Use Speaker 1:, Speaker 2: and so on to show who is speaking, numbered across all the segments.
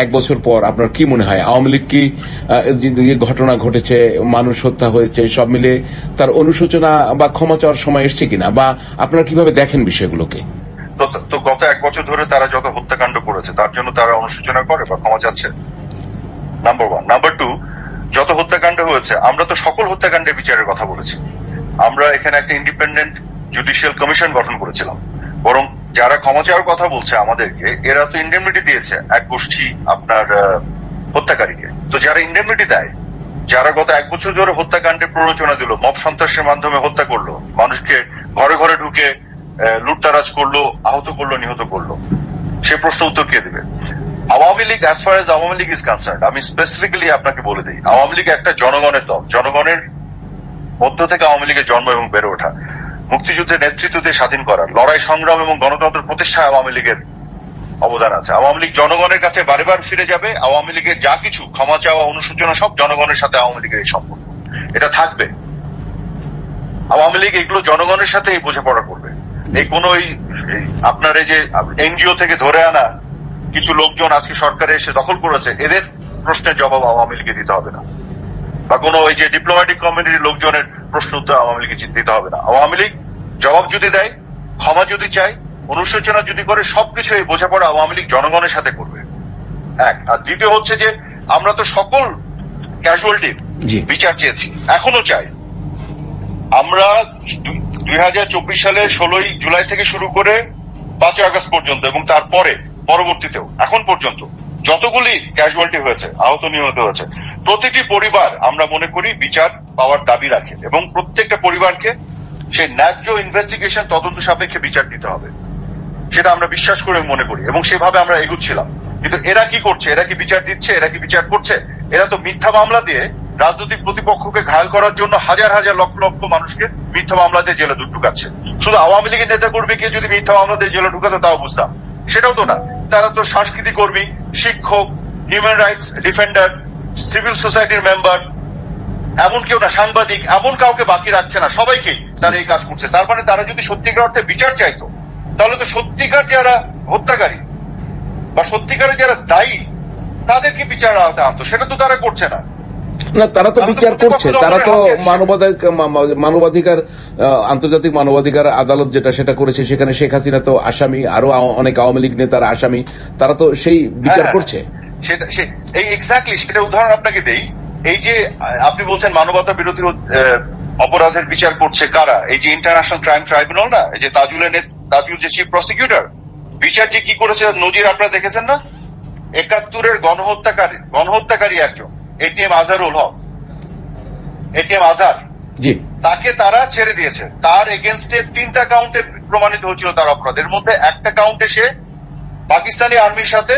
Speaker 1: এক বছর পর আপনার কি মনে হয় আওয়ামী লীগ কি যে ঘটনা ঘটেছে, মানুষ হত্যা হয়েছে, সব মিলে তার অনুশোচনা বা ক্ষমা চাওয়ার সময় এসছে কিনা, বা আপনারা কিভাবে দেখেন বিষয়গুলোকে?
Speaker 2: তো গত এক বছর ধরে তারা যত হত্যাকাণ্ড করেছে তার জন্য তারা অনুশোচনা করে বা ক্ষমা চাচ্ছে, নাম্বার ওয়ান। নাম্বার টু, যত হত্যাকাণ্ড হয়েছে আমরা তো সকল হত্যাকাণ্ডের বিচারের কথা বলেছি। আমরা এখানে একটা ইন্ডিপেন্ডেন্ট জুডিশিয়াল কমিশন গঠন করেছিলাম। বরং যারা ক্ষমা চাওয়ার কথা বলছে আমাদেরকে, এরা তো ইন্ডেমনিটি দিয়েছে এক গোষ্ঠী আপনার হত্যাকারীকে। তো যারা ইন্ডেমনিটি দেয়, যারা গত এক বছর ধরে হত্যাকাণ্ডের প্ররোচনা দিল, মব সন্ত্রাসের মাধ্যমে হত্যা করলো, মানুষকে ঘরে ঘরে ঢুকে লুটতারাজ করলো, আহত করলো, নিহত করলো, সে প্রশ্ন উত্তর কে দেবে? Awami League, as far age Awami League is concern, আমি স্পেসিফিক্যালি আপনাকে বলে দিই, আওয়ামী লীগ একটা জনগণের দল। জনগণের মধ্য থেকে আওয়ামী লীগের জন্ম এবং বেড়ে ওঠা। মুক্তিযুদ্ধের নেতৃত্ব দিয়ে স্বাধীন করার লড়াই, সংগ্রাম এবং গণতন্ত্র প্রতিষ্ঠায় আওয়ামী লীগের অবদান আছে। আওয়ামী লীগ জনগণের কাছে বারে বার ফিরে যাবে। আওয়ামী লীগের যা কিছু ক্ষমা চাওয়া, অনুশোচনা, সব জনগণের সাথে আওয়ামী লীগের এই সম্পর্ক, এটা থাকবে। আওয়ামী লীগ এগুলো জনগণের সাথে এই বোঝাপড়া করবে। এই কোন আপনার এই যে এনজিও থেকে ধরে আনা কিছু লোকজন আজকে সরকারে এসে দখল করেছে, এদের প্রশ্নের জবাব আওয়ামী লীগে দিতে হবে না, বা কোনো ওই যে ডিপ্লোম্যাটিক কমিউনিটির লোকজনের প্রশ্ন উত্তর আওয়ামী লীগে দিতে হবে না। আওয়ামী লীগ জবাব যদি দেয়, ক্ষমা যদি চায়, অনুশোচনা যদি করে, সবকিছু এই বোঝাপড়া আওয়ামী লীগ জনগণের সাথে করবে, এক। আর দ্বিতীয় হচ্ছে যে আমরা তো সকল ক্যাজুয়ালিটির বিচার চেয়েছি, এখনো চাই। আমরা 2024 সালের 16ই জুলাই থেকে শুরু করে 5ই আগস্ট পর্যন্ত এবং তারপরে পরবর্তীতেও এখন পর্যন্ত যতগুলি ক্যাজুয়ালিটি হয়েছে, আহত নিহত হয়েছে, প্রতিটি পরিবার আমরা মনে করি বিচার পাওয়ার দাবি রাখে এবং প্রত্যেকটা পরিবারকে সেই ন্যায্য ইনভেস্টিগেশন, তদন্ত সাপেক্ষে বিচার দিতে হবে, সেটা আমরা বিশ্বাস করে মনে করি এবং সেভাবে আমরা এগুচ্ছিলাম। কিন্তু এরা কি করছে? এরা কি বিচার দিচ্ছে? এরা কি বিচার করছে? এরা তো মিথ্যা মামলা দিয়ে রাজনৈতিক প্রতিপক্ষকে ঘায়াল করার জন্য হাজার হাজার লক্ষ লক্ষ মানুষকে মিথ্যা মামলা দিয়ে জেলে ঢুকাচ্ছে। শুধু আওয়ামী লীগের নেতা কর্মীকে যদি মিথ্যা মামলা দিয়ে জেলে ঢুকাতো তাও বুঝতাম, সেটাও তো না। তারা তো সাংস্কৃতিক কর্মী, শিক্ষক, হিউম্যান রাইটস ডিফেন্ডার, সিভিল সোসাইটির মেম্বার, এমন কেউ না, সাংবাদিক, এমন কাউকে বাকি রাখছে না, সবাইকে তারা এই কাজ করছে। তার মানে তারা যদি সত্যিকার অর্থে বিচার চাইতো, তাহলে তো সত্যিকার যারা হত্যাকারী বা সত্যিকারের যারা দায়ী তাদেরকে বিচার আওতায় আনতো, সেটা তো তারা করছে না।
Speaker 1: না, তারা তো বিচার করছে, তারা তো মানবাধিকার আন্তর্জাতিক মানবাধিকার আদালত যেটা সেটা করেছে, সেখানে শেখ হাসিনা তো আসামি, আরো অনেক আওয়ামী লীগ নেতারা আসামি, তারা তো সেই বিচার করছে।
Speaker 2: সেটা এই এক্স্যাক্টলি সেটা উদাহরণ আপনাকে দেই। এই যে আপনি বলছেন মানবতা বিরোধী অপরাধের বিচার করছে কারা? এই যে ইন্টারন্যাশনাল ক্রাইম ট্রাইব্যুনাল না, এই যে তাজুল যে চিফ প্রসিকিউটর, বিচার যে কি করেছে নজির আপনারা দেখেছেন না? 71-এর গণহত্যাকারী একজন এটিএম আজহারুল হক, এটিএম আজহার, তাকে তারা ছেড়ে দিয়েছে। তার এগেনস্টে 3টা কাউন্টে প্রমাণিত হয়েছিল তার অপরাধ। এর মধ্যে একটা কাউন্টে সে পাকিস্তানি আর্মির সাথে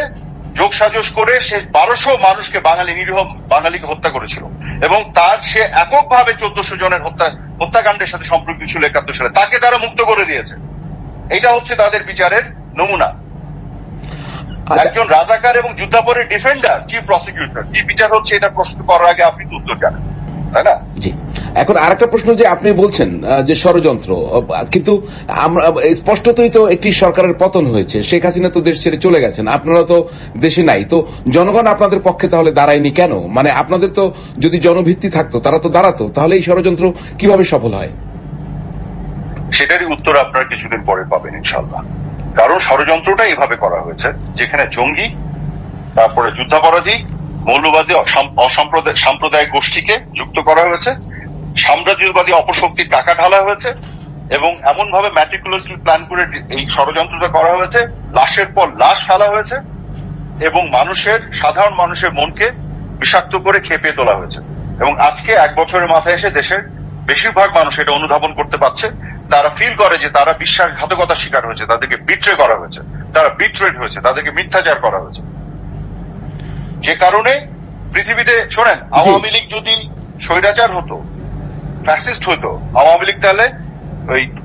Speaker 2: যোগসাজশ করে সে 1200 মানুষকে, নিরীহ বাঙালিকে হত্যা করেছিল এবং তার সে এককভাবে 1400 জনের হত্যাকাণ্ডের সাথে সম্পৃক্ত ছিল 71 সালে। তাকে তারা মুক্ত করে দিয়েছে। এটা হচ্ছে তাদের বিচারের নমুনা। একজন রাজাকার এবং যুদ্ধাপরের ডিফেন্ডার চিফ প্রসিকিউটর, কি বিচার হচ্ছে এটা প্রশ্ন করার আগে আপনি তো উত্তর জানেন, তাই না?
Speaker 1: জি। এখন আরেকটা প্রশ্ন, যে আপনি বলছেন যে ষড়যন্ত্র, কিন্তু আমরা স্পষ্টতই তো একটি সরকারের পতন হয়েছে, শেখ হাসিনা তো দেশ ছেড়ে চলে গেছেন, আপনারা তো দেশে নাই, তো জনগণ আপনাদের পক্ষে তাহলে দাঁড়ায়নি কেন? মানে আপনাদের তো যদি জনভিত্তি থাকতো তারা তো দাঁড়াতো, তাহলে এই ষড়যন্ত্র কিভাবে সফল হয়?
Speaker 2: সেটারই উত্তর আপনারা কিছুদিন পরে পাবেন ইনশাল্লাহ। কারণ ষড়যন্ত্রটা এভাবে করা হয়েছে, যেখানে জঙ্গি, তারপরে যুদ্ধাপরাধী, মৌলবাদী, সাম্প্রদায়িক গোষ্ঠীকে যুক্ত করা হয়েছে, সাম্রাজ্যবাদী অপশক্তির টাকা ঢালা হয়েছে এবং এমন ভাবে ম্যাটিকুলাসলি প্ল্যান করে এই ষড়যন্ত্রটা করা হয়েছে, লাশের পর লাশ ফেলা হয়েছে এবং সাধারণ মানুষের মনকে বিষাক্ত করে খেপিয়ে তোলা হয়েছে। এবং আজকে এক বছরের মাথায় এসে দেশের বেশিরভাগ মানুষ এটা অনুধাবন করতে পারছে। তারা ফিল করে যে তারা বিশ্বাসঘাতকতার শিকার হয়েছে, তাদেরকে বিট্রে করা হয়েছে, তারা বিট্রেড হয়েছে, তাদেরকে মিথ্যাচার করা হয়েছে। যে কারণে পৃথিবীতে, শোনেন, আওয়ামী লীগ যদি স্বৈরাচার হতো, ফ্যাসিস্ট হতো, আওয়ামী লীগ তাহলে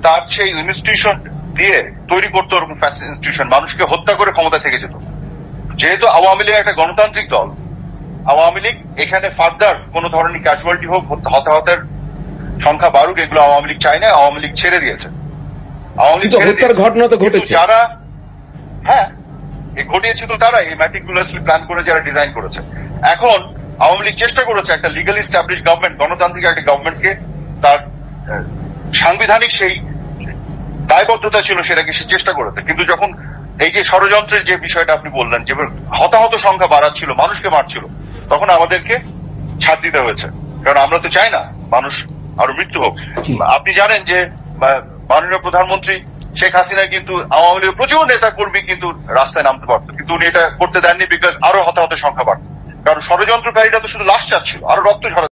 Speaker 2: তার সেই ইনস্টিটিউশন দিয়ে তৈরি করতো ওরকম ফ্যাসিস্ট ইনস্টিটিউশন, মানুষকে হত্যা করে ক্ষমতা থেকে যেত। যেহেতু আওয়ামী লীগ একটা গণতান্ত্রিক দল, আওয়ামী লীগ এখানে ফার্দার কোন ধরনের ক্যাজুয়ালিটি হোক, হতাহতের সংখ্যা বাড়ুক, এগুলো আওয়ামী লীগ চায় না। আওয়ামী লীগ ছেড়ে দিয়েছে।
Speaker 1: হত্যার ঘটনা তো ঘটেছে।
Speaker 2: যারা, হ্যাঁ, ঘটিয়েছে তো তারা, এই ম্যাটিকুলাসলি প্ল্যান করে যারা ডিজাইন করেছে। এখন আওয়ামী লীগ চেষ্টা করেছে একটা লিগালি স্ট্যাবলিশ গভর্নমেন্ট, গণতান্ত্রিক একটা গভর্নমেন্টকে তার সাংবিধানিক সেই দায়বদ্ধতা ছিল সেটাকে সে চেষ্টা করেছে, কিন্তু যখন এই যে ষড়যন্ত্রের যে বিষয়টা আপনি বললেন, যে হতাহত সংখ্যা বাড়াচ্ছিল, মানুষকে মারছিল, তখন আমাদেরকে ছাড় দিতে হয়েছে, কারণ আমরা তো চাই না মানুষ আরো মৃত্যু হোক। আপনি জানেন যে মাননীয় প্রধানমন্ত্রী শেখ হাসিনা কিন্তু আওয়ামী লীগের প্রচুর নেতা কর্মী কিন্তু রাস্তায় নামতে পারতো, কিন্তু উনি এটা করতে দেননি, বিকজ আরো হতাহতের সংখ্যা বাড়ত। কারণ ষড়যন্ত্রকারীরা তো শুধু লাশ চাচ্ছিল, আরো রক্ত ঝরা